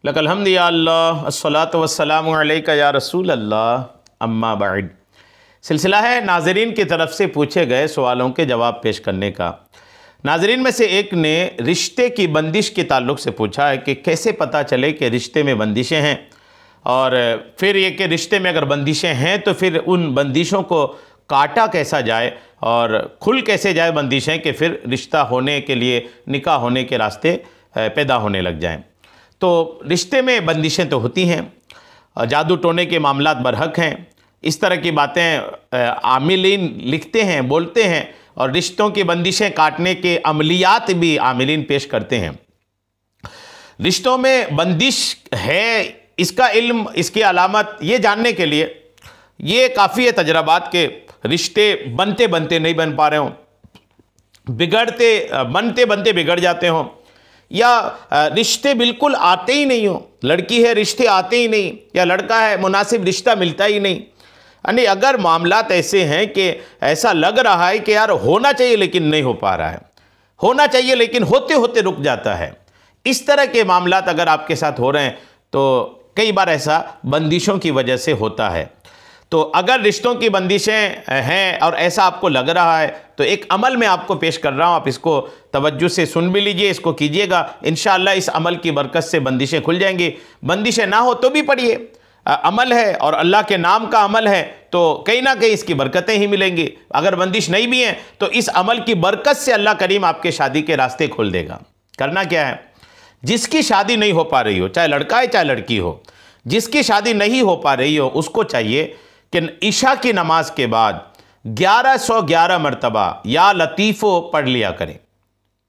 लकल हम्द या अल्लाह अस्सलातु वस्सलामु अलैका या रसूल अल्लाह अम्मा बाद। सिलसिला है नाज़रीन की तरफ से पूछे गए सवालों के जवाब पेश करने का। नाज़रीन में से एक ने रिश्ते की बंदिश के ताल्लुक़ से पूछा है कि कैसे पता चले कि रिश्ते में बंदिशें हैं, और फिर ये कि रिश्ते में अगर बंदिशें हैं तो फिर उन बंदिशों को काटा कैसा जाए और खुल कैसे जाए बंदिशें कि फिर रिश्ता होने के लिए, निकाह होने के रास्ते पैदा होने लग जाएं। तो रिश्ते में बंदिशें तो होती हैं, जादू टोने के मामलात बरहक हैं, इस तरह की बातें आमिलीन लिखते हैं, बोलते हैं, और रिश्तों की बंदिशें काटने के अमलियात भी आमिलीन पेश करते हैं। रिश्तों में बंदिश है, इसका इल्म, इसकी अलामत ये जानने के लिए ये काफ़ी है तजर्बात के रिश्ते बनते बनते नहीं बन पा रहे हों, बनते बनते बिगड़ जाते हों, या रिश्ते बिल्कुल आते ही नहीं हो। लड़की है, रिश्ते आते ही नहीं, या लड़का है, मुनासिब रिश्ता मिलता ही नहीं। यानी अगर मामलात ऐसे हैं कि ऐसा लग रहा है कि यार होना चाहिए लेकिन नहीं हो पा रहा है, होना चाहिए लेकिन होते होते रुक जाता है, इस तरह के मामलात अगर आपके साथ हो रहे हैं तो कई बार ऐसा बंदिशों की वजह से होता है। तो अगर रिश्तों की बंदिशें हैं और ऐसा आपको लग रहा है तो एक अमल मैं आपको पेश कर रहा हूँ, आप इसको तवज्जो से सुन भी लीजिए, इसको कीजिएगा। इंशाअल्लाह इस अमल की बरकत से बंदिशें खुल जाएंगी। बंदिशें ना हो तो भी पढ़िए, अमल है और अल्लाह के नाम का अमल है तो कहीं ना कहीं इसकी बरकतें ही मिलेंगी। अगर बंदिश नहीं भी हैं तो इस अमल की बरकत से अल्लाह करीम आपके शादी के रास्ते खोल देगा। करना क्या है, जिसकी शादी नहीं हो पा रही हो, चाहे लड़का है चाहे लड़की हो, जिसकी शादी नहीं हो पा रही हो उसको चाहिए कि इशा की नमाज के बाद 1111 मरतबा या लतीफ़ो पढ़ लिया करें।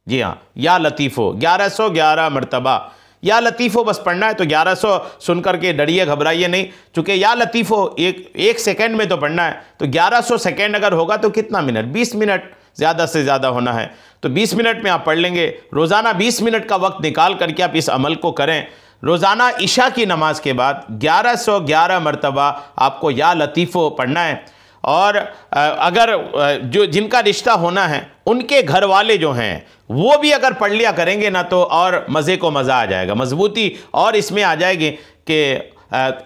जी हाँ, या लतीफ़ो 1111 मरतबा, या लतीफ़ो बस पढ़ना है। तो 1100 सुन करके डरिए, घबराइए नहीं, चूँकि या लतीफ़ो एक सेकंड में तो पढ़ना है। तो 1100 सेकंड अगर होगा तो कितना मिनट, 20 मिनट ज़्यादा से ज़्यादा होना है। तो 20 मिनट में आप पढ़ लेंगे। रोज़ाना 20 मिनट का वक्त निकाल करके आप इस अमल को करें। रोज़ाना इशा की नमाज के बाद 1111 मरतबा आपको या लतीफ़ो पढ़ना है। और अगर जिनका रिश्ता होना है उनके घर वाले जो हैं वो भी अगर पढ़ लिया करेंगे ना तो और मज़े को मज़ा आ जाएगा, मजबूती और इसमें आ जाएगी कि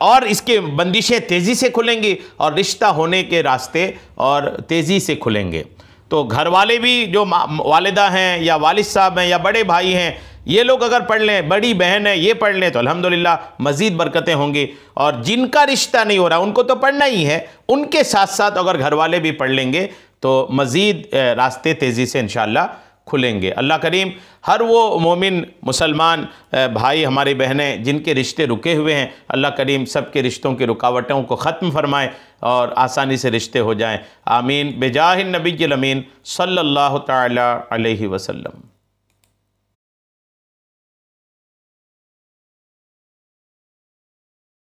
और इसके बंदिशें तेज़ी से खुलेंगी और रिश्ता होने के रास्ते और तेज़ी से खुलेंगे। तो घर वाले भी, जो वालिदा हैं या वालिद साहब हैं या बड़े भाई हैं, ये लोग अगर पढ़ लें, बड़ी बहन है ये पढ़ लें तो अल्हम्दुलिल्लाह मज़ीद बरकतें होंगी। और जिनका रिश्ता नहीं हो रहा उनको तो पढ़ना ही है, उनके साथ साथ अगर घर वाले भी पढ़ लेंगे तो मज़ीद रास्ते तेज़ी से इंशाअल्लाह खुलेंगे। अल्लाह करीम हर वो मोमिन मुसलमान भाई, हमारी बहनें जिनके रिश्ते रुके हुए हैं, अल्लाह करीम सब के रिश्तों की रुकावटों को ख़त्म फरमाए और आसानी से रिश्ते हो जाएं। आमीन। बेजाहिन नबी अमीन सल्लल्लाहु तआला अलैहि वसल्लम।